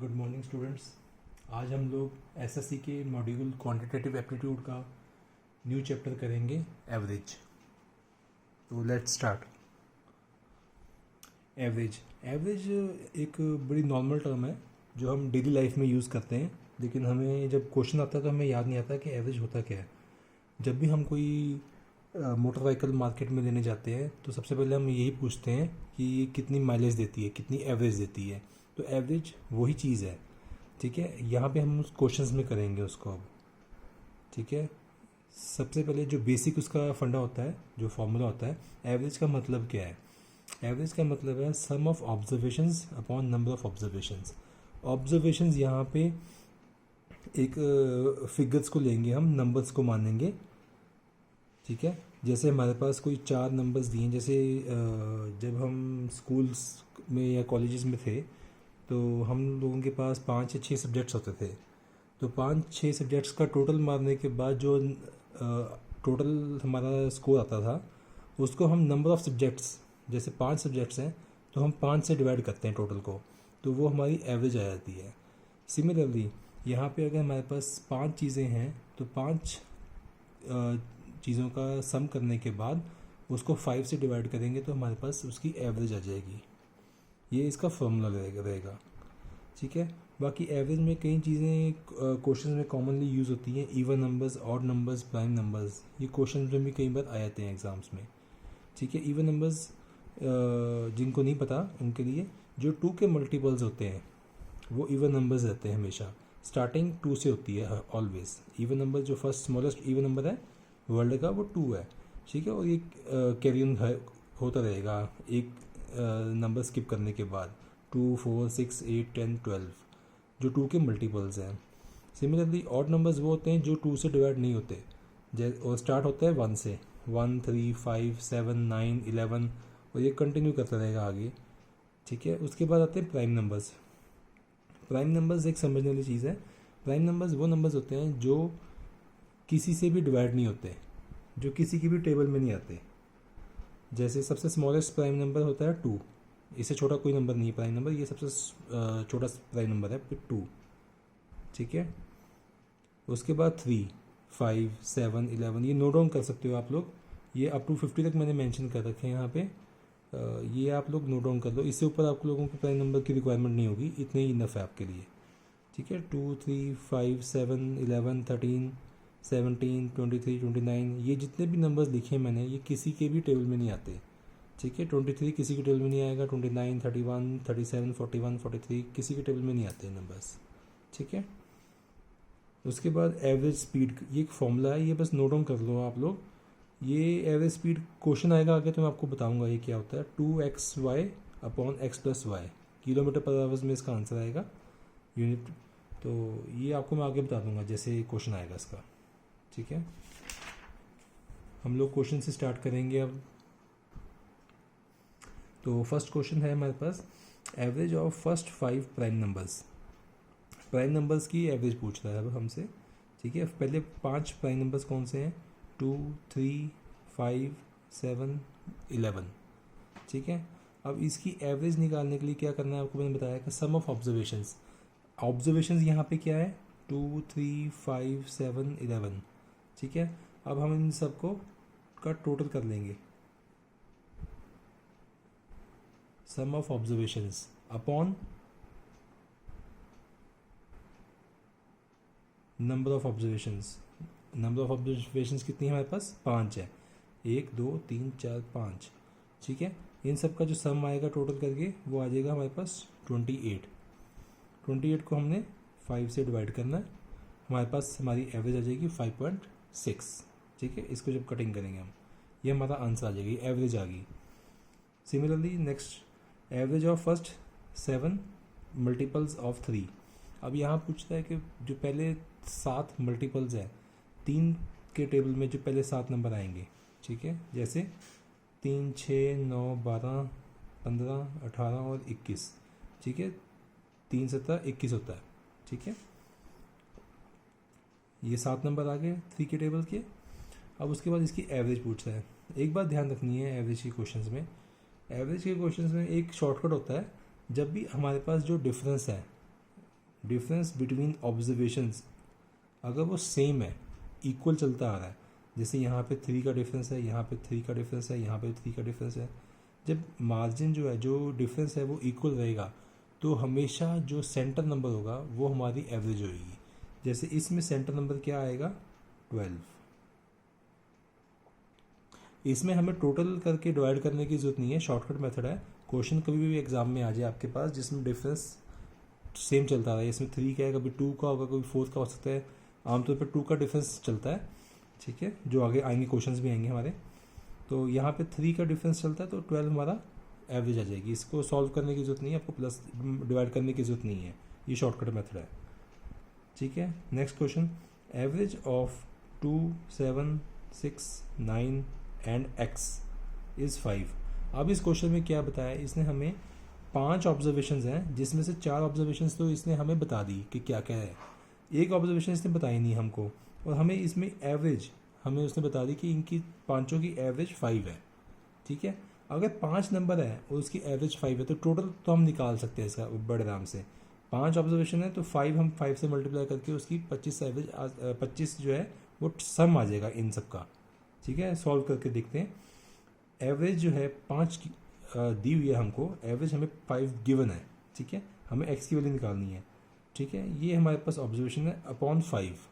Good morning students. आज हम लोग एसएससी के मॉड्यूल क्वांटिटेटिव एप्टीट्यूड का न्यू चैप्टर करेंगे, एवरेज। तो लेट्स स्टार्ट। एवरेज एक बड़ी नॉर्मल टर्म है जो हम डेली लाइफ में यूज़ करते हैं, लेकिन हमें जब क्वेश्चन आता है तो हमें याद नहीं आता कि एवरेज होता क्या है। जब भी हम कोई मोटर व्हीकल मार्केट में लेने जाते हैं तो सबसे पहले हम यही पूछते हैं कि ये कितनी माइलेज देती है, कितनी एवरेज देती है। तो एवरेज वही चीज़ है, ठीक है। यहाँ पे हम उस क्वेश्चंस में करेंगे उसको अब, ठीक है। सबसे पहले जो बेसिक उसका फंडा होता है, जो फॉर्मूला होता है, एवरेज का मतलब क्या है। एवरेज का मतलब है sum of observations upon number of observations. Observations यहाँ पे एक फिगर्स को लेंगे, हम नंबर्स को मानेंगे, ठीक है। जैसे हमारे पास कोई 4 नंबर्स दिए हैं, जैसे जब हम स्कूल्स में या कॉलेजेस में थे तो हम लोगों के पास 5 या 6 सब्जेक्ट्स होते थे। तो 5-6 सब्जेक्ट्स का टोटल मारने के बाद जो टोटल हमारा स्कोर आता था, उसको हम नंबर ऑफ़ सब्जेक्ट्स, जैसे 5 सब्जेक्ट्स हैं तो हम 5 से डिवाइड करते हैं टोटल को, तो वो हमारी एवरेज आ जाती है। सिमिलरली यहाँ पे अगर हमारे पास 5 चीज़ें हैं तो 5 चीज़ों का सम करने के बाद उसको 5 से डिवाइड करेंगे तो हमारे पास उसकी एवरेज आ जाएगी। ये इसका फॉर्मूला रहेगा, ठीक है। बाकी एवरेज में कई चीज़ें क्वेश्चन में कॉमनली यूज़ होती हैं, even numbers, odd numbers, prime numbers. ये क्वेश्चन में भी कई बार आ जाते हैं एग्ज़ाम्स में, ठीक है। इवन नंबर्स जिनको नहीं पता उनके लिए, जो 2 के मल्टीपल्स होते हैं वो इवन नंबर्स रहते हैं हमेशा। स्टार्टिंग 2 से होती है ऑलवेज। इवन नंबर जो फर्स्ट स्मॉलेस्ट इवन नंबर है वर्ल्ड का वो 2 है, ठीक है। और ये कैरी ऑन होता रहेगा एक नंबर स्किप करने के बाद, 2, 4, 6, 8, 10, 12 जो 2 के मल्टीपल्स हैं। सिमिलरली ऑड नंबर्स वो होते हैं जो 2 से डिवाइड नहीं होते, और स्टार्ट होता है 1 से, 1, 3, 5, 7, 9, 11, और ये कंटिन्यू करता रहेगा आगे, ठीक है। उसके बाद आते हैं प्राइम नंबर्स। प्राइम नंबर्स एक समझने वाली चीज़ है। प्राइम नंबर्स वो नंबर्स होते हैं जो किसी से भी डिवाइड नहीं होते, जो किसी की भी टेबल में नहीं आते। जैसे सबसे स्मॉलेस्ट प्राइम नंबर होता है 2, इससे छोटा कोई नंबर नहीं है प्राइम नंबर, ये सबसे छोटा प्राइम नंबर है 2, ठीक है। उसके बाद 3, 5, 7, 11, ये नोट डाउन कर सकते हो आप लोग। ये अप टू 50 तक मैंने मेंशन कर रखे हैं यहाँ पे, ये आप लोग नोट डाउन कर लो। इससे ऊपर आप लोगों को प्राइम नंबर की रिक्वायरमेंट नहीं होगी, इतने ही इनफ है आपके लिए, ठीक है। 2, 3, 5, 7, 11, 13, 17, 23, 29, ये जितने भी नंबर्स लिखे हैं मैंने, ये किसी के भी टेबल में नहीं आते, ठीक है। 23 किसी के टेबल में नहीं आएगा, 29, 31, 37, 41, 43 किसी के टेबल में नहीं आते नंबर्स, ठीक है। उसके बाद एवरेज स्पीड, ये एक फॉर्मूला है, ये बस नोट डाउन कर लो आप लोग। ये एवरेज स्पीड क्वेश्चन आएगा आगे तो मैं आपको बताऊंगा ये क्या होता है। 2xy अपॉन x+y, किलोमीटर पर आवर्स में इसका आंसर आएगा यूनिट। तो ये आपको मैं आगे बता दूंगा जैसे क्वेश्चन आएगा इसका, ठीक है। हम लोग क्वेश्चन से स्टार्ट करेंगे अब। तो फर्स्ट क्वेश्चन है हमारे पास, average of first 5 prime numbers. Prime numbers की एवरेज पूछ रहा है अब हमसे, ठीक है। पहले 5 प्राइम नंबर्स कौन से हैं, 2, 3, 5, 7, 11, ठीक है। अब इसकी एवरेज निकालने के लिए क्या करना है आपको मैंने बताया कि सम ऑफ ऑब्जर्वेशंस। ऑब्जर्वेशंस यहाँ पे क्या है, 2, 3, 5, 7, 11, ठीक है। अब हम इन सबको का टोटल कर लेंगे, sum of observations upon number of observations. Number of observations कितनी है हमारे पास, 5 है, 1, 2, 3, 4, 5, ठीक है। इन सब का जो सम आएगा टोटल करके वो आ जाएगा हमारे पास 28। 28 को हमने 5 से डिवाइड करना है, हमारे पास हमारी एवरेज आ जाएगी 5.6, ठीक है। इसको जब कटिंग करेंगे हम, ये हमारा आंसर आ जाएगी, एवरेज आ गई। Similarly next, average of first 7 multiples of 3। अब यहाँ पूछता है कि जो पहले 7 मल्टीपल्स हैं 3 के टेबल में, जो पहले 7 नंबर आएंगे, ठीक है। जैसे 3, 6, 9, 12, 15, 18 और 21, ठीक है। 3, 7, 21 होता है, ठीक है। ये 7 नंबर आ गए 3 के टेबल के। अब उसके बाद इसकी एवरेज पूछता है। एक बात ध्यान रखनी है एवरेज के क्वेश्चंस में, एवरेज के क्वेश्चंस में एक शॉर्टकट होता है। जब भी हमारे पास जो डिफरेंस है डिफरेंस बिटवीन ऑब्जर्वेशंस अगर वो सेम है, इक्वल चलता आ रहा है, जैसे यहाँ पे 3 का डिफरेंस है, यहाँ पे 3 का डिफरेंस है, यहाँ पे 3 का डिफरेंस है, जब मार्जिन जो है, जो डिफरेंस है वो इक्वल रहेगा तो हमेशा जो सेंटर नंबर होगा वो हमारी एवरेज होगी। जैसे इसमें सेंटर नंबर क्या आएगा 12। इसमें हमें टोटल करके डिवाइड करने की जरूरत नहीं है, शॉर्टकट मेथड है। क्वेश्चन कभी भी एग्जाम में आ जाए आपके पास जिसमें डिफरेंस सेम चलता रहा है, इसमें 3 का है, कभी 2 का होगा, कभी 4 का हो सकता है, आमतौर पर 2 का डिफरेंस चलता है, ठीक है, जो आगे आएंगे क्वेश्चंस भी आएंगे हमारे। तो यहाँ पे 3 का डिफरेंस चलता है तो 12 हमारा एवरेज आ जाएगी। इसको सॉल्व करने की जरूरत नहीं है आपको, प्लस डिवाइड करने की जरूरत नहीं है, ये शॉर्टकट मेथड है, ठीक है। Next question, average of 2, 7, 6, 9 and x is 5। अब इस क्वेश्चन में क्या बताया, इसने हमें 5 ऑब्जर्वेशंस हैं जिसमें से 4 ऑब्जर्वेशंस तो इसने हमें बता दी कि क्या क्या है, एक ऑब्जर्वेशन इसने बताई नहीं हमको, और हमें इसमें एवरेज हमें उसने बता दी कि इनकी पांचों की एवरेज 5 है, ठीक है। अगर 5 नंबर है और उसकी एवरेज 5 है तो टोटल तो हम निकाल सकते हैं इसका बड़े आराम से। 5 ऑब्जर्वेशन है तो 5 हम 5 से मल्टीप्लाई करके उसकी 25 एवरेज 25 जो है वो सम आ जाएगा इन सब का, ठीक है। सॉल्व करके देखते हैं। एवरेज जो है 5 दी हुई है हमको, एवरेज हमें 5 गिवन है, ठीक है, हमें एक्स की वैल्यू निकालनी है, ठीक है। ये हमारे पास ऑब्जर्वेशन है अपॉन 5।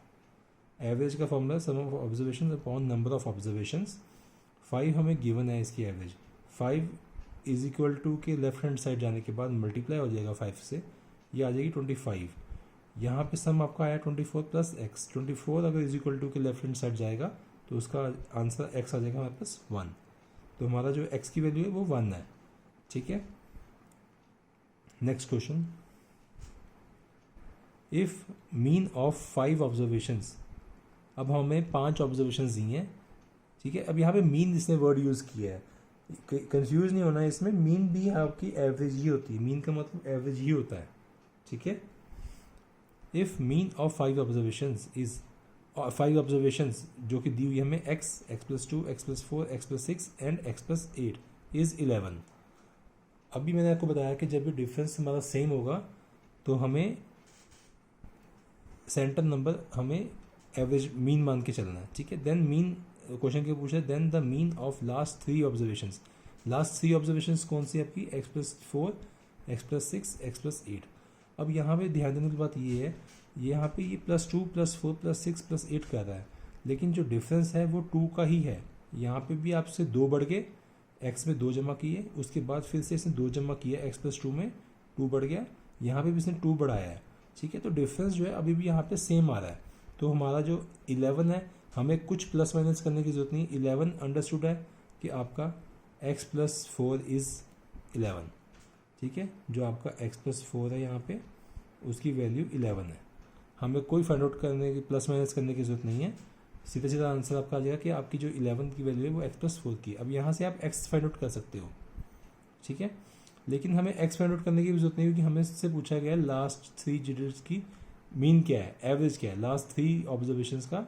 एवरेज का formula some of observation upon number of observations. 5 हमें गिवन है इसकी एवरेज, 5 इज इक्वल टू के लेफ्ट हैंड साइड जाने के बाद मल्टीप्लाई हो जाएगा 5 से, ये आ जाएगी 25। यहाँ पे सम आपका आया 24 प्लस एक्स। 24 अगर इज इक्वल टू के लेफ्ट हैंड साइड जाएगा तो उसका आंसर एक्स आ जाएगा हमारे पास 1। तो हमारा जो एक्स की वैल्यू है वो 1 है, ठीक है। Next question, if mean of 5 observations, अब हमें 5 ऑब्जर्वेशंस दी हैं, ठीक है। अब यहाँ पे मीन इसने वर्ड यूज़ किया है, कंफ्यूज नहीं होना है इसमें, मीन भी आपकी एवरेज ही होती है, मीन का मतलब एवरेज ही होता है, ठीक है। If mean of 5 observations is 5 observations जो कि दी हुई हमें x, x plus 2, x plus 4, x plus 6 and x plus 8 is 11। अभी मैंने आपको बताया कि जब भी डिफरेंस हमारा सेम होगा तो हमें सेंटर नंबर हमें एवरेज मीन मान के चलना है, ठीक है। देन मीन क्वेश्चन के पूछा, then the mean of last 3 observations. Last 3 observations कौन सी आपकी, x plus 4, x plus 6, x plus 8। अब यहाँ पे ध्यान देने की बात ये है, यहाँ पे ये प्लस 2 प्लस 4 प्लस 6 प्लस 8 कर रहा है, लेकिन जो डिफरेंस है वो 2 का ही है। यहाँ पे भी आपसे 2 बढ़ गए, एक्स में 2 जमा किए, उसके बाद फिर से इसने 2 जमा किया, एक्स प्लस 2 में 2 बढ़ गया, यहाँ पे भी इसने 2 बढ़ाया है, ठीक है। तो डिफरेंस जो है अभी भी यहाँ पे सेम आ रहा है। तो हमारा जो 11 है, हमें कुछ प्लस माइनस करने की जरूरत नहीं, 11 अंडरस्टूड है कि आपका x प्लस 4 इज़ 11, ठीक है। जो आपका x प्लस 4 है यहाँ पे उसकी वैल्यू 11 है, हमें कोई फाइंड आउट करने की प्लस माइनस करने की जरूरत नहीं है, सीधा सीधा आंसर आपका आ जाएगा कि आपकी जो 11 की वैल्यू है वो x प्लस 4 की। अब यहाँ से आप x फाइंड आउट कर सकते हो, ठीक है, लेकिन हमें x फाइंड आउट करने की भी जरूरत नहीं क्योंकि हमें इससे पूछा गया है लास्ट 3 डिजिट्स की मीन क्या है, एवरेज क्या है, लास्ट 3 ऑब्जर्वेशंस का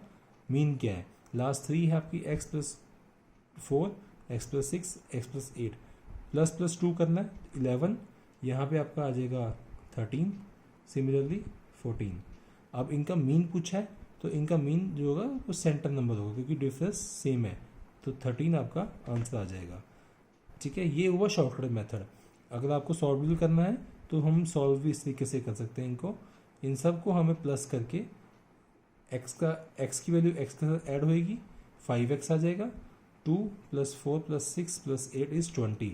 मीन क्या है। लास्ट 3 है आपकी x plus 4, x plus 6, x plus 8, plus plus 2 करना है 11, यहाँ पे आपका आ जाएगा 13, सिमिलरली 14। अब इनका मीन पूछा है तो इनका मीन जो होगा वो सेंटर नंबर होगा क्योंकि डिफरेंस सेम है, तो 13 आपका आंसर आ जाएगा, ठीक है। ये हुआ शॉर्टकट मेथड। अगर आपको सॉल्व भी करना है तो हम सॉल्व भी इस तरीके से कर सकते हैं इनको, इन सब को हमें प्लस करके x की वैल्यू x के साथ ऐड होएगी, 5x आ जाएगा, 2 plus 4 plus 6 plus 8 is 20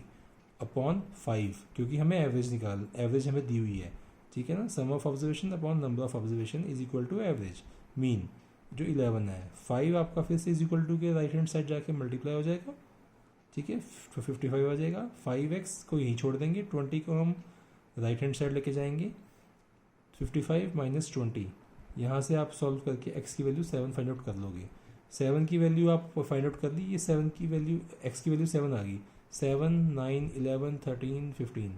upon 5, क्योंकि हमें एवरेज हमें दी हुई है, ठीक है ना। Sum of observation upon number of observation is equal to average mean जो 11 है। 5 आपका फिर से इज इक्वल टू के राइट हैंड साइड जाके मल्टीप्लाई हो जाएगा, ठीक है, 55 आ जाएगा। 5x को यहीं छोड़ देंगे, 20 को हम राइट हैंड साइड लेके जाएंगे, 55 माइनस 20, यहाँ से आप सॉल्व करके x की वैल्यू 7 फाइंड आउट कर लोगे। 7 की वैल्यू आप फाइंड आउट कर ली, ये 7 की वैल्यू x की वैल्यू 7 आ गई, 7, 9, 11, 13, 15,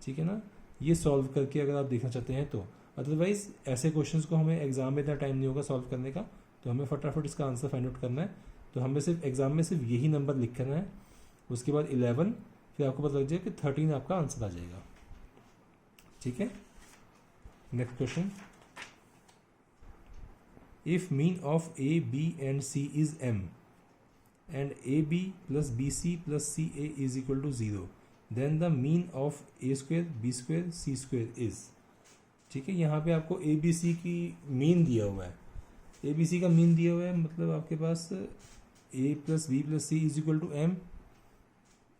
ठीक है ना। ये सॉल्व करके अगर आप देखना चाहते हैं तो, अदरवाइज ऐसे क्वेश्चंस को हमें एग्जाम में इतना टाइम नहीं होगा सॉल्व करने का, तो हमें फटाफट इसका आंसर फाइंड आउट करना है। तो हमें सिर्फ एग्जाम में सिर्फ यही नंबर लिख करना है, उसके बाद 11, फिर आपको पता लग जाएगा कि 13 आपका आंसर आ जाएगा, ठीक है। Next question, if mean of A B and c is m and a B plus B C plus C A is equal to 0, then the mean of a square b square c square is. ठीक है, यहाँ पे आपको ए b सी की mean दिया हुआ है, ए b सी का मीन दिया हुआ है, मतलब आपके पास A plus B plus C is equal to M,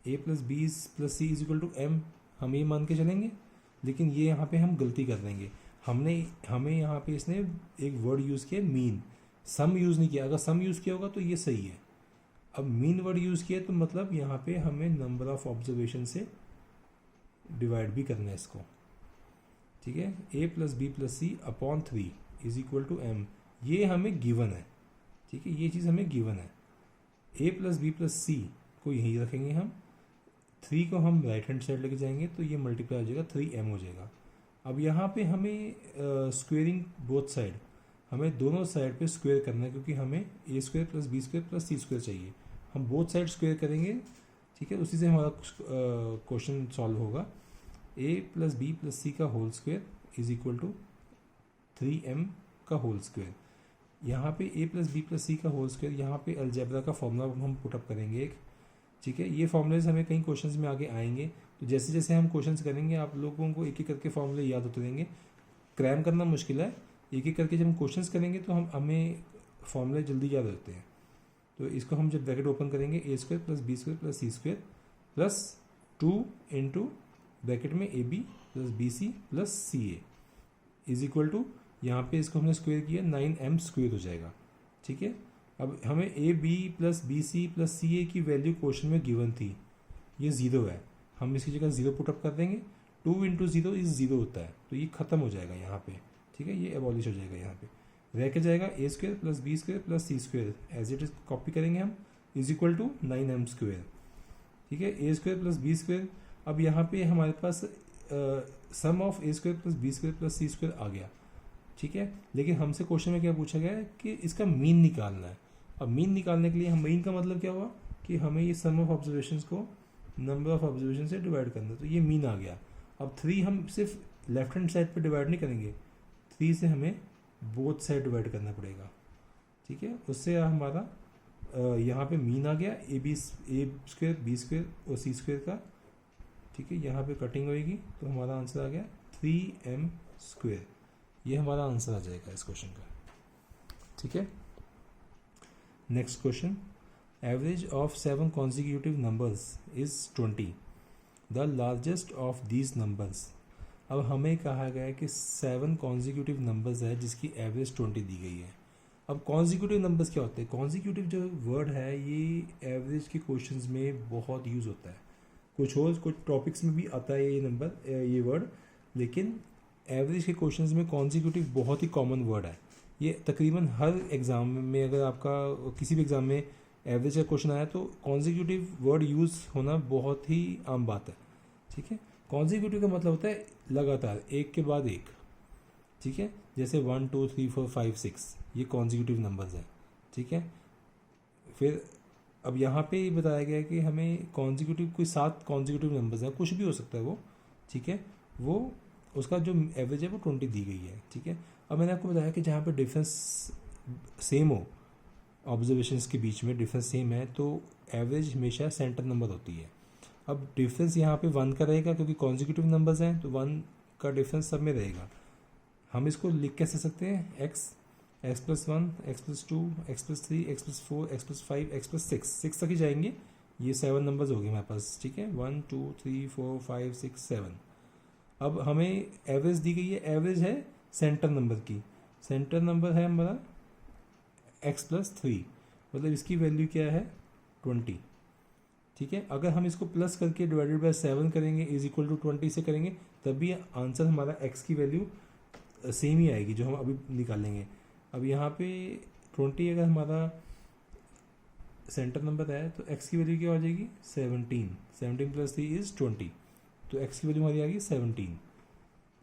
A plus B plus C is equal to M, हम ये मान के चलेंगे। लेकिन ये यहाँ पे हम गलती कर देंगे, हमें यहाँ पे इसने एक वर्ड यूज़ किया मीन, सम यूज़ नहीं किया। अगर सम यूज़ किया होगा तो ये सही है। अब मीन वर्ड यूज़ किया तो मतलब यहाँ पे हमें नंबर ऑफ ऑब्जर्वेशन से डिवाइड भी करना है इसको। ठीक है, A plus B plus C upon 3 is equal to M, ये हमें गिवन है। ठीक है, ये चीज़ हमें गिवन है। ए प्लस बी प्लस सी को यहीं रखेंगे हम, 3 को हम राइट हैंड साइड लेके जाएंगे तो ये मल्टीप्लाई हो जाएगा, 3m हो जाएगा। अब यहाँ पे हमें स्क्वेयरिंग बोथ साइड, हमें दोनों साइड पे स्क्वेयर करना है, क्योंकि हमें A square plus B square plus C square चाहिए। हम बोथ साइड स्क्वेयर करेंगे। ठीक है, उसी से हमारा क्वेश्चन सॉल्व होगा। A plus B plus c का whole square is equal to 3m का होल स्क्वेयर। यहाँ पे a plus B plus c का होल स्क्वेयर, यहाँ पे अलजेब्रा का फॉर्मूला हम पुटअप करेंगे एक। ठीक है, ये फॉर्मूलेज हमें कई क्वेश्चंस में आगे आएंगे, तो जैसे जैसे हम क्वेश्चंस करेंगे आप लोगों को एक एक करके फॉर्मूले याद होते रहेंगे। क्रैम करना मुश्किल है, एक एक करके जब हम क्वेश्चंस करेंगे तो हमें फॉर्मूले जल्दी याद होते हैं। तो इसको हम जब ब्रैकेट ओपन करेंगे, A square plus B square plus C square plus 2 into bracket में A B plus B C plus C A is equal to, यहाँ पे इसको हमने स्क्वायर किया 9m स्क्वायर हो जाएगा। ठीक है, अब हमें A B plus B C plus C A की वैल्यू क्वेश्चन में गिवन थी, ये 0 है, हम इसकी जगह 0 पुटअप कर देंगे। 2 इंटू 0 इज 0 होता है, तो ये खत्म हो जाएगा यहाँ पे। ठीक है, ये एबॉलिश हो जाएगा, यहाँ पे रह के जाएगा A square plus B square plus C square, as it is copy करेंगे हम, is equal to 9m square. ठीक है, A square plus B square, अब यहाँ पे हमारे पास sum of A square plus B square plus C square आ गया। ठीक है, लेकिन हमसे क्वेश्चन में क्या पूछा गया है कि इसका मीन निकालना है। अब मीन निकालने के लिए हम, मीन का मतलब क्या हुआ कि हमें ये सम ऑफ ऑब्जर्वेशंस को नंबर ऑफ ऑब्जर्वेशन से डिवाइड करना है, तो ये मीन आ गया। अब 3 हम सिर्फ लेफ्ट हैंड साइड पे डिवाइड नहीं करेंगे, 3 से हमें बोथ साइड डिवाइड करना पड़ेगा। ठीक है, उससे हमारा यहाँ पे मीन आ गया ए स्क्वायर बी स्क्वायर और सी स्क्वायर का। ठीक है, यहाँ पे कटिंग होएगी तो हमारा आंसर आ गया 3m स्क्वायर, ये हमारा आंसर आ जाएगा इस क्वेश्चन का। ठीक है, next question, average of 7 consecutive numbers is 20, the largest of these numbers. अब हमें कहा गया है कि 7 consecutive numbers है जिसकी एवरेज 20 दी गई है। अब consecutive numbers क्या होते हैं? consecutive जो वर्ड है ये एवरेज के क्वेश्चंस में बहुत यूज़ होता है, कुछ टॉपिक्स में भी आता है ये नंबर, ये वर्ड, लेकिन एवरेज के क्वेश्चंस में consecutive बहुत ही कॉमन वर्ड है। ये तकरीबन हर एग्ज़ाम में, अगर आपका किसी भी एग्ज़ाम में एवरेज का क्वेश्चन आया तो कॉन्जिक्यूटिव वर्ड यूज़ होना बहुत ही आम बात है। ठीक है, कॉन्जिक्यूटिव का मतलब होता है लगातार, एक के बाद एक। ठीक है, जैसे 1 2 3 4 5 6 ये कॉन्जिक्यूटिव नंबर्स हैं। ठीक है, फिर अब यहाँ पे बताया गया है कि हमें कॉन्जिक्यूटिव कोई 7 कॉन्जिक्यूटिव नंबर्स हैं, कुछ भी हो सकता है वो। ठीक है, वो उसका जो एवरेज है वो 20 दी गई है। ठीक है, अब मैंने आपको बताया कि जहाँ पे डिफरेंस सेम हो, ऑब्जर्वेशंस के बीच में डिफरेंस सेम है, तो एवरेज हमेशा सेंटर नंबर होती है। अब डिफरेंस यहाँ पे 1 का रहेगा क्योंकि कॉन्जिक्यूटिव नंबर्स हैं, तो 1 का डिफरेंस सब में रहेगा। हम इसको लिख कैसे सकते हैं, x plus 1, x plus 2, x plus 3, x plus 4, x plus 5, x plus 6 तक ही जाएंगे। ये 7 नंबर्स हो गए हमारे पास। ठीक है, 1 2 3 4 5 6 7। अब हमें एवरेज दी गई है, एवरेज है सेंटर नंबर की, सेंटर नंबर है हमारा x प्लस 3, मतलब इसकी वैल्यू क्या है 20। ठीक है, अगर हम इसको प्लस करके डिवाइडेड बाय 7 करेंगे इज इक्वल टू 20 से करेंगे, तब भी आंसर हमारा x की वैल्यू सेम ही आएगी जो हम अभी निकालेंगे। अब यहाँ पे 20 अगर हमारा सेंटर नंबर है तो x की वैल्यू क्या हो जाएगी 17 प्लस 3 इज 20, तो x की वैल्यू हमारी आ गई 17।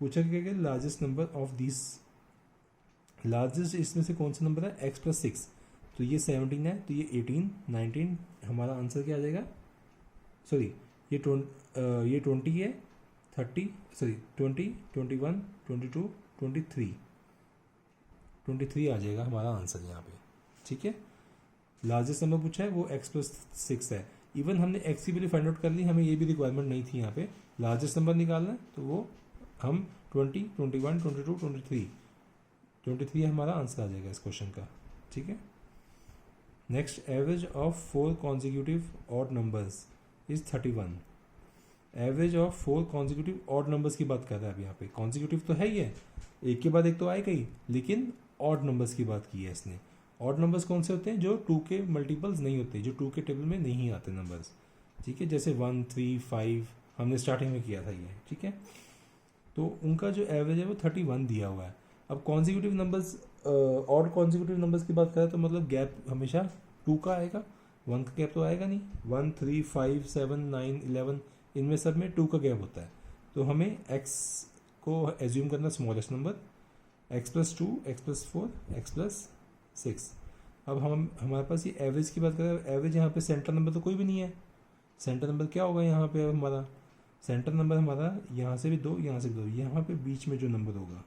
पूछा क्या largest number of this, largest इसमें से कौन सा नंबर है x प्लस 6, तो ये 17 है, तो ये 18 19, हमारा आंसर क्या आ जाएगा, सॉरी ये 20 है, 30 सॉरी 20 21 22 23 आ जाएगा हमारा आंसर यहाँ पे। ठीक है, लार्जेस्ट नंबर पूछा है वो x+6 है। इवन हमने x की वैल्यू फाइंड आउट कर ली, हमें ये भी रिक्वायरमेंट नहीं थी यहाँ पे लार्जेस्ट नंबर निकालना है, तो वो हम 20, 21, 22, 23 हमारा आंसर आ जाएगा इस क्वेश्चन का। ठीक है, next, average of 4 consecutive odd numbers is 31। Average of 4 consecutive odd numbers की बात कर रहा है अब यहाँ पे। कॉन्जिक्यूटिव तो है ही है, एक के बाद एक तो आएगा ही, लेकिन ऑड नंबर्स की बात की है इसने। ऑड नंबर्स कौन से होते हैं? जो 2 के मल्टीपल्स नहीं होते, जो 2 के टेबल में नहीं आते नंबर्स। ठीक है, जैसे 1, 3, 5 हमने स्टार्टिंग में किया था ये। ठीक है, तो उनका जो एवरेज है वो 31 दिया हुआ है। अब consecutive numbers, odd consecutive numbers की बात करें तो मतलब गैप हमेशा 2 का आएगा, 1 का गैप तो आएगा नहीं। 1, 3, 5, 7, 9, 11 इनमें सब में 2 का गैप होता है। तो हमें x को एज्यूम करना smallest number, x+2, x+4, x+6। अब हम हमारे पास ये एवरेज की बात करें, एवरेज यहाँ पे सेंटर नंबर तो कोई भी नहीं है। सेंटर नंबर क्या होगा यहाँ पे? हमारा सेंटर नंबर हमारा यहाँ से भी 2, यहाँ से 2, यहाँ पे बीच में जो नंबर होगा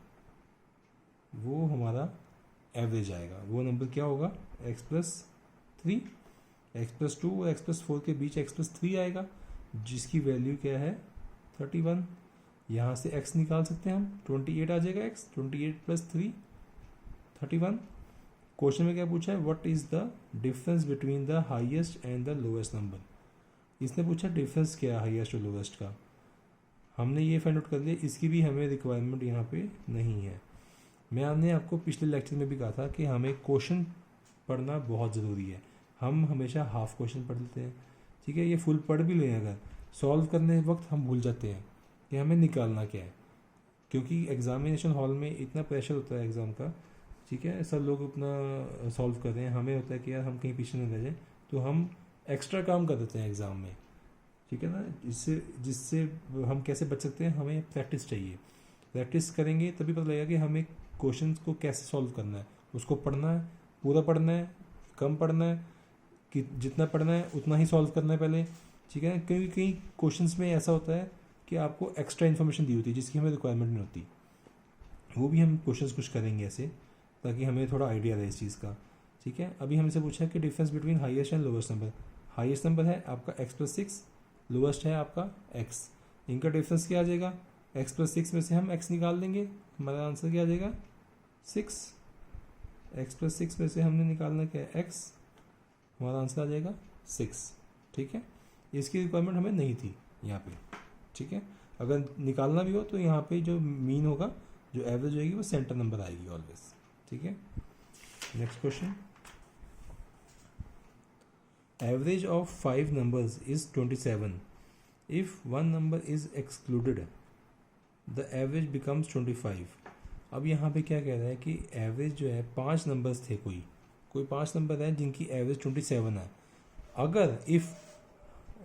वो हमारा एवरेज आएगा। वो नंबर क्या होगा? x+3, x+2 और x+4 के बीच x+3 आएगा, जिसकी वैल्यू क्या है? 31। यहाँ से x निकाल सकते हैं हम, 28 आ जाएगा x, 28 + 3 31। क्वेश्चन में क्या पूछा है? What is the difference between the highest and the lowest number. इसने पूछा डिफरेंस क्या है हाईएस्ट और लोएस्ट का। हमने ये फाइंड आउट कर लिया, इसकी भी हमें रिक्वायरमेंट यहाँ पे नहीं है। मैंने आपको पिछले लेक्चर में भी कहा था कि हमें क्वेश्चन पढ़ना बहुत ज़रूरी है। हम हमेशा हाफ क्वेश्चन पढ़ लेते हैं। ठीक है, ये फुल पढ़ भी लें, अगर सॉल्व करने वक्त हम भूल जाते हैं कि हमें निकालना क्या है, क्योंकि एग्जामिनेशन हॉल में इतना प्रेशर होता है एग्ज़ाम का। ठीक है, सब लोग अपना सॉल्व कर रहे हैं, हमें होता है कि यार हम कहीं पीछे न रह जाए, तो हम एक्स्ट्रा काम कर देते हैं एग्ज़ाम में। ठीक है ना, जिससे हम कैसे बच सकते हैं? हमें प्रैक्टिस चाहिए। प्रैक्टिस करेंगे तभी पता लगेगा कि हमें क्वेश्चन को कैसे सॉल्व करना है। उसको पढ़ना है, पूरा पढ़ना है, कम पढ़ना है, कि जितना पढ़ना है उतना ही सॉल्व करना है पहले। ठीक है, क्योंकि कई क्वेश्चंस में ऐसा होता है कि आपको एक्स्ट्रा इन्फॉर्मेशन दी होती है जिसकी हमें रिक्वायरमेंट नहीं होती। वो भी हम क्वेश्चंस कुछ करेंगे ऐसे, ताकि हमें थोड़ा आइडिया रहे इस चीज़ का। ठीक है, अभी हमसे पूछा है कि difference between highest and lowest number. Highest number है आपका x+6, लोएस्ट है आपका x। इनका डिफरेंस क्या आ जाएगा? x+6 में से हम x निकाल देंगे, हमारा आंसर क्या आ जाएगा? 6। x+6 में से हमने निकालना क्या है? x, हमारा आंसर आ जाएगा 6। ठीक है, इसकी रिक्वायरमेंट हमें नहीं थी यहाँ पे। ठीक है, अगर निकालना भी हो तो यहाँ पे जो मीन होगा, जो एवरेज होगी, वो सेंटर नंबर आएगी ऑलवेज। ठीक है, next question. Average of 5 numbers is 27। If 1 number is excluded the average becomes 25। अब यहाँ पे क्या कह रहा है कि एवरेज जो है 5 नंबर्स थे, कोई 5 नंबर है जिनकी एवरेज 27 है। अगर इफ़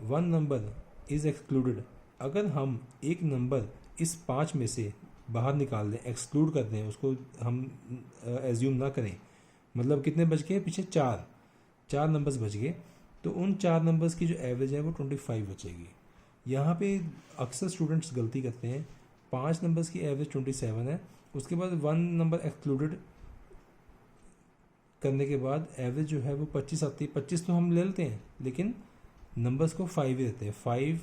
1 नंबर इज़ एक्सक्लूडेड, अगर हम एक नंबर इस 5 में से बाहर निकाल दें, एक्सक्लूड कर दें, उसको हम एज्यूम ना करें, मतलब कितने बच गए? पीछे 4 नंबर्स बच गए, तो उन 4 नंबर्स की जो एवरेज है वो 25 बचेगी। यहाँ पे अक्सर स्टूडेंट्स गलती करते हैं, 5 नंबर्स की एवरेज 27 है, उसके बाद 1 नंबर एक्सक्लूडेड करने के बाद एवरेज जो है वो 25 आती है। 25 तो हम ले लेते हैं, लेकिन नंबर्स को 5 ही रहते हैं। 5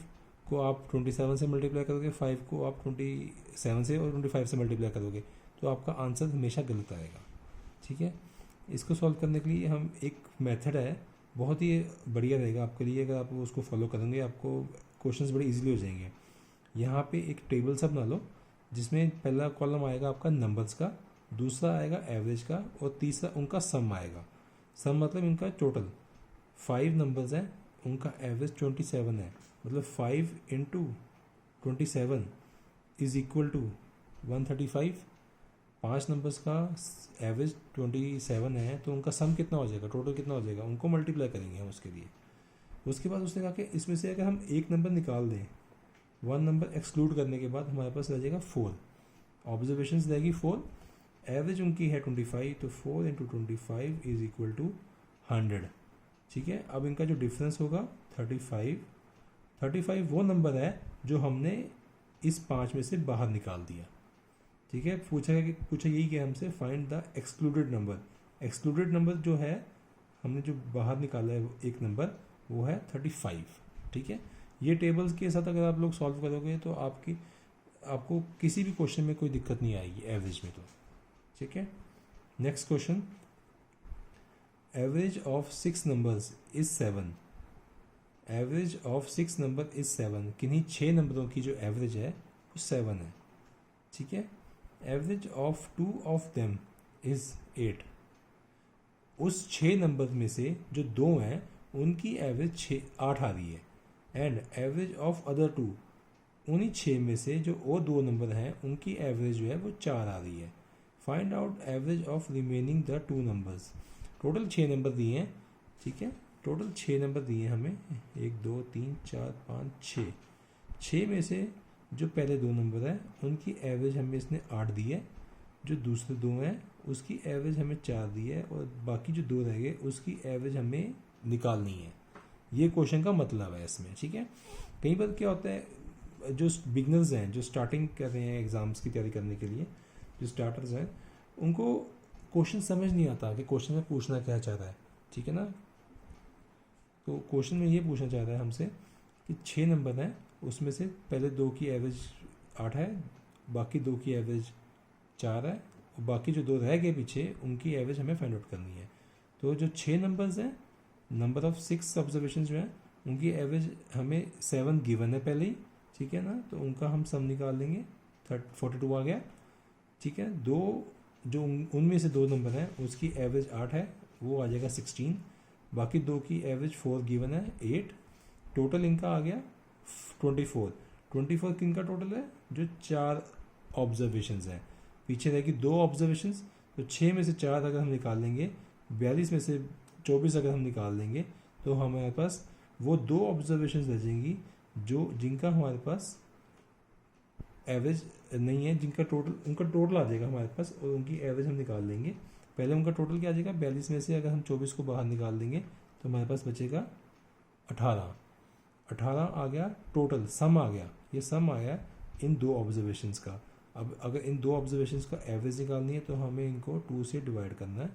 को आप 27 से मल्टीप्लाई करोगे, 5 को आप 27 से और 25 से मल्टीप्लाई करोगे, तो आपका आंसर हमेशा गलत आएगा। ठीक है, इसको सॉल्व करने के लिए हम एक मेथड है, बहुत ही बढ़िया रहेगा आपके लिए। अगर आप उसको फॉलो करेंगे, आपको क्वेश्चंस बड़े इजीली हो जाएंगे। यहाँ पे एक टेबल सा बना लो, जिसमें पहला कॉलम आएगा आपका नंबर्स का, दूसरा आएगा एवरेज का, और तीसरा उनका सम आएगा। सम मतलब इनका टोटल। 5 नंबर्स हैं, उनका एवरेज 27 है, मतलब 5 × 27 इज इक्वल टू 135। 5 नंबर्स का एवरेज 27 है, तो उनका सम कितना हो जाएगा, टोटल कितना हो जाएगा, उनको मल्टीप्लाई करेंगे हम उसके लिए। उसके बाद उसने कहा कि इसमें से अगर हम एक नंबर निकाल दें, 1 नंबर एक्सक्लूड करने के बाद हमारे पास रह जाएगा 4, ऑब्जर्वेशंस रहेगी 4, एवरेज उनकी है 25, तो 4 × 25 इज इक्वल टू 100। ठीक है, अब इनका जो डिफरेंस होगा 35 वो नंबर है जो हमने इस 5 में से बाहर निकाल दिया। ठीक है, पूछा यही क्या हमसे, find the excluded number. Excluded number जो है हमने जो बाहर निकाला है एक नंबर, वो है 35। ठीक है, ये टेबल्स के साथ अगर आप लोग सॉल्व करोगे तो आपको किसी भी क्वेश्चन में कोई दिक्कत नहीं आएगी एवरेज में तो। ठीक है, next question, average of 6 numbers is 7। Average of 6 number is 7, किन्हीं 6 नंबरों की जो एवरेज है वो 7 है। ठीक है, average of 2 of them is 8। उस 6 नंबर में से जो 2 हैं उनकी एवरेज 8 आ रही है। एंड एवरेज ऑफ अदर 2, उन्हीं 6 में से जो और 2 नंबर हैं उनकी एवरेज जो है वो 4 आ रही है। Find out average of remaining the 2 numbers. Total 6 number दिए हैं। ठीक है, टोटल 6 नंबर दिए हैं हमें, 1 2 3 4 5 6। 6 में से जो पहले 2 नंबर हैं उनकी एवरेज हमें इसने 8 दी है, जो दूसरे 2 हैं उसकी एवरेज हमें 4 दी है, और बाकी जो 2 रह गए उसकी एवरेज हमें निकालनी है। ये क्वेश्चन का मतलब है इसमें। ठीक है, कई बार क्या होता है, जो बिगनर्स हैं, जो स्टार्टिंग कर रहे हैं एग्ज़ाम्स की तैयारी करने के लिए, जो स्टार्टर्स हैं, उनको क्वेश्चन समझ नहीं आता कि क्वेश्चन में पूछना क्या चाह रहा है। ठीक है ना, तो क्वेश्चन में ये पूछना चाह रहा है हमसे कि 6 नंबर हैं, उसमें से पहले 2 की एवरेज 8 है, बाकी 2 की एवरेज 4 है, और बाकी जो 2 रह गए पीछे उनकी एवरेज हमें फाइंड आउट करनी है। तो जो 6 नंबर्स हैं, नंबर ऑफ 6 ऑब्जर्वेशन जो हैं उनकी एवरेज हमें 7 गिवन है पहले ही। ठीक है ना, तो उनका हम सम निकाल लेंगे, 42 आ गया। ठीक है, जो उनमें से 2 नंबर हैं उसकी एवरेज 8 है, वो आ जाएगा 16। बाकी 2 की एवरेज 4 गिवन है, 8। टोटल इनका आ गया 24। 24 किनका टोटल है, जो 4 ऑब्जर्वेशंस हैं। पीछे रहेगी 2 ऑब्जर्वेशंस, तो 6 में से 4 अगर हम निकाल लेंगे, 42 में से 24 अगर हम निकाल लेंगे, तो हमारे पास वो 2 ऑब्जर्वेशंस रह जाएंगी जिनका हमारे पास एवरेज नहीं है, उनका टोटल आ जाएगा हमारे पास, और उनकी एवरेज हम निकाल लेंगे। पहले उनका टोटल क्या आ जाएगा, 42 में से अगर हम 24 को बाहर निकाल देंगे तो हमारे पास बचेगा 18। 18 आ गया टोटल, सम आ गया, ये सम आया इन 2 ऑब्जर्वेशंस का। अब अगर इन 2 ऑब्जर्वेशंस का एवरेज निकालनी है तो हमें इनको 2 से डिवाइड करना है,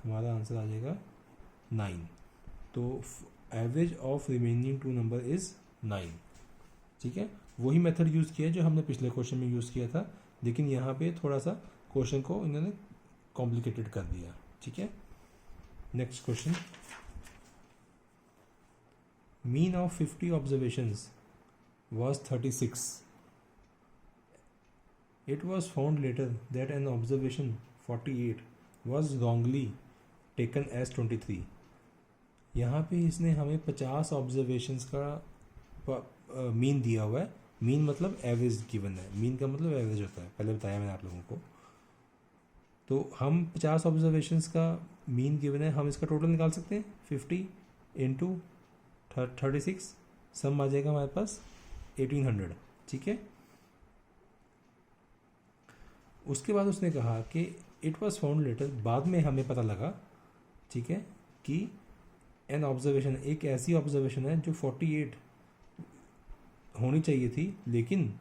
हमारा आंसर आ जाएगा 9। तो average of remaining 2 number is 9। ठीक है, वही मेथड यूज़ किया है जो हमने पिछले क्वेश्चन में यूज़ किया था, लेकिन यहाँ पे थोड़ा सा क्वेश्चन को इन्होंने कॉम्प्लिकेटेड कर दिया। ठीक है, next question, mean of 50 observations was 36. It was found later that an observation 48 was wrongly taken as 23. यहाँ पे इसने हमें 50 ऑब्जर्वेशंस का मीन दिया हुआ है। मीन मतलब एवरेज गिवन है, मीन का मतलब एवरेज होता है, पहले बताया मैंने आप लोगों को। तो हम 50 ऑब्जर्वेशंस का मीन गिवन है, हम इसका टोटल निकाल सकते हैं, 50 इंटू 36, सम आ जाएगा हमारे पास 1800। ठीक है, उसके बाद उसने कहा कि इट वॉज फाउंड लेटर, बाद में हमें पता लगा, ठीक है, कि एन ऑब्जर्वेशन, एक ऐसी ऑब्जर्वेशन है जो 48 होनी चाहिए थी, लेकिन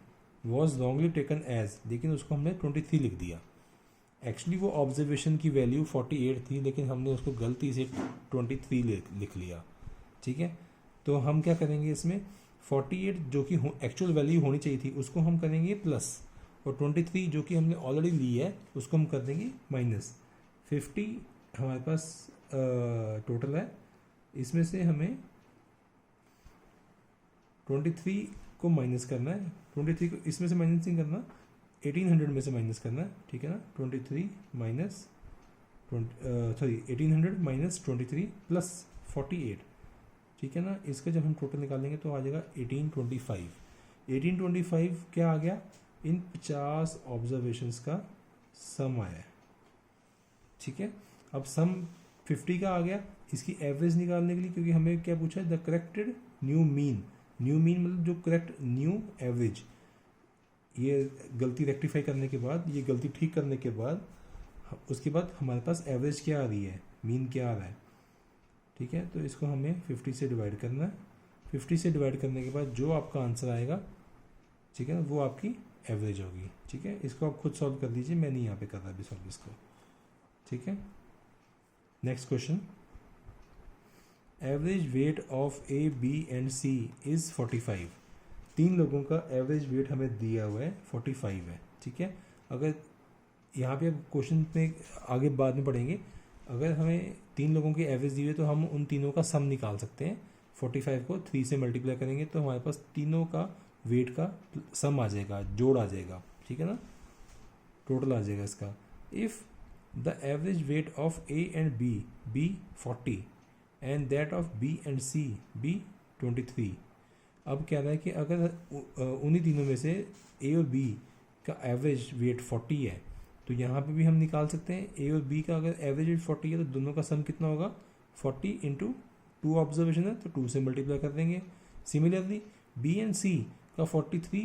वॉज रॉन्गली टेकन एज, लेकिन उसको हमने 23 लिख दिया। एक्चुअली वो ऑब्जर्वेशन की वैल्यू 48 थी, लेकिन हमने उसको गलती से 23 लिख लिया। ठीक है, तो हम क्या करेंगे इसमें, 48 जो कि एक्चुअल वैल्यू होनी चाहिए थी उसको हम करेंगे प्लस, और 23 जो कि हमने ऑलरेडी ली है उसको हम कर देंगे माइनस। 50 हमारे पास टोटल है, इसमें से हमें 23 को माइनस करना है, 23 को इसमें से माइनस नहीं करना, 1800 में से माइनस करना है। ठीक है ना, 23 माइनस 1800 माइनस 23 प्लस 48। ठीक है ना, इसका जब हम टोटल निकालेंगे तो आ जाएगा 1825। 1825 क्या आ गया, इन 50 ऑब्जर्वेशंस का सम आया है। ठीक है, अब सम 50 का आ गया, इसकी एवरेज निकालने के लिए, क्योंकि हमें क्या पूछा है, the corrected new mean. New mean मतलब जो करेक्ट न्यू एवरेज, ये गलती रेक्टिफाई करने के बाद, ये गलती ठीक करने के बाद, उसके बाद हमारे पास एवरेज क्या आ रही है, मीन क्या आ रहा है। ठीक है, तो इसको हमें 50 से डिवाइड करना है। 50 से डिवाइड करने के बाद जो आपका आंसर आएगा, ठीक है ना, वो आपकी एवरेज होगी। ठीक है, इसको आप खुद सॉल्व कर लीजिए, मैं नहीं यहाँ पे कर रहा अभी सॉल्व इसको। ठीक है, next question, average weight of A B and c is 45। तीन लोगों का एवरेज वेट हमें दिया हुआ है 45 है। ठीक है, अगर यहाँ पे अब क्वेश्चन में आगे बाद में पढ़ेंगे, अगर हमें तीन लोगों की एवरेज दी हुई है तो हम उन तीनों का सम निकाल सकते हैं। 45 को 3 से मल्टीप्लाई करेंगे तो हमारे पास तीनों का वेट का सम आ जाएगा, जोड़ आ जाएगा। ठीक है ना, टोटल आ जाएगा इसका। If the average weight of a and b 40 and that of b and C be 23। अब कह रहा है कि अगर उन्हीं तीनों में से ए और बी का एवरेज वेट 40 है तो यहाँ पे भी हम निकाल सकते हैं ए और बी का अगर एवरेज वेट 40 है तो दोनों का सम कितना होगा, 40 इंटू 2 ऑब्जर्वेशन है तो 2 से मल्टीप्लाई कर देंगे। सिमिलरली बी एंड सी का 43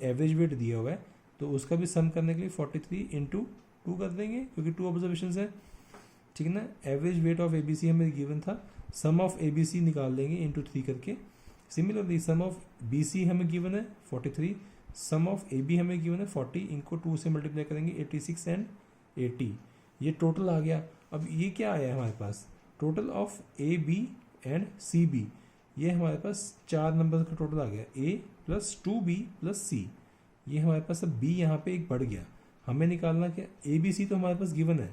एवरेज वेट दिया हुआ है तो उसका भी सम करने के लिए 43 इंटू 2 कर देंगे क्योंकि 2 ऑब्जर्वेशन है। ठीक है ना, average weight of A b c हमें गिवन था, सम ऑफ ए बी सी निकाल देंगे इंटू 3 करके। Similarly sum of b c हमें गिवन है 43, सम ऑफ ए बी हमें गिवन है 40, इनको 2 से मल्टीप्लाई करेंगे 86 एंड 80, ये टोटल आ गया। अब ये क्या आया है हमारे पास, total of A B and C B, ये हमारे पास 4 नंबर का टोटल आ गया, ए प्लस 2b प्लस सी। ये हमारे पास अब बी यहाँ पे एक बढ़ गया, हमें निकालना क्या, ए बी सी तो हमारे पास गिवन है,